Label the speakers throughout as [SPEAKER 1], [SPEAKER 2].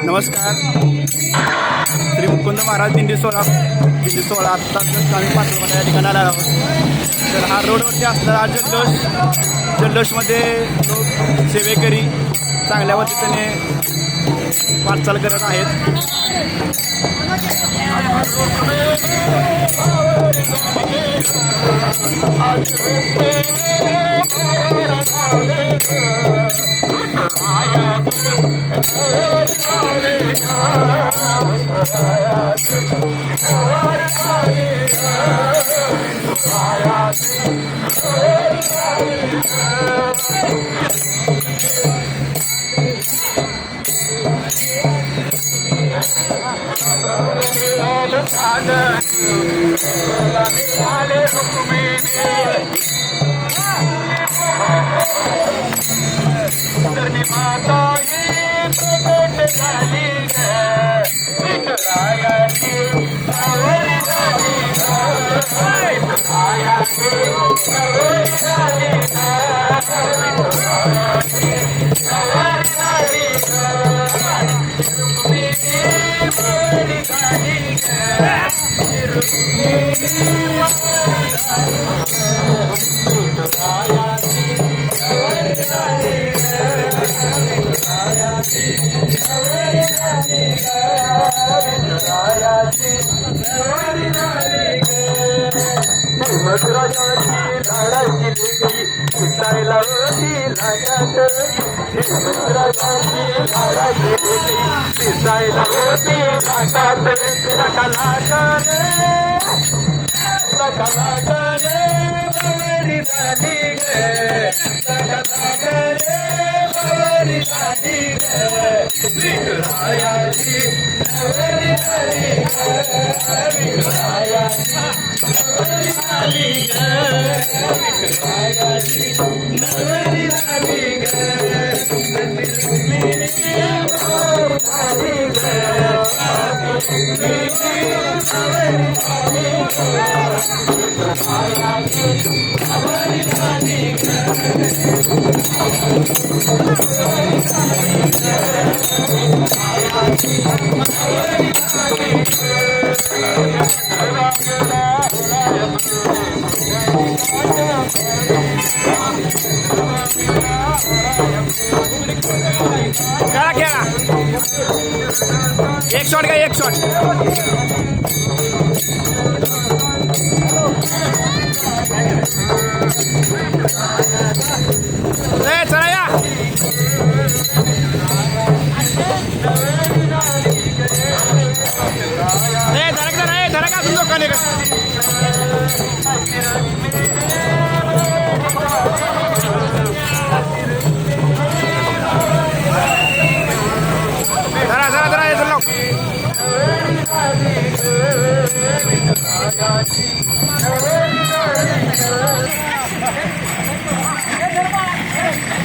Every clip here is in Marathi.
[SPEAKER 1] नमस्कार. श्री मुकुंद महाराज दिंडी सोहळा आत्ताच आम्ही पाचवडा या ठिकाणी आलेलो आहोत. तर हा रोडवरती असणारा जल्लोषमध्ये लोक सेवेकरी चांगल्या पद्धतीने वाटचाल करत आहेत. एक शॉट का एक शॉट. चला या. धरा का तुम लोकांनी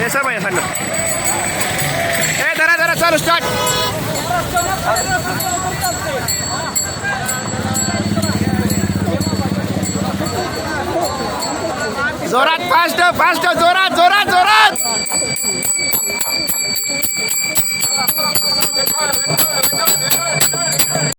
[SPEAKER 1] सर भैया सांग. धरा चालू स्टार्ट. जोरात फास्ट जोरात.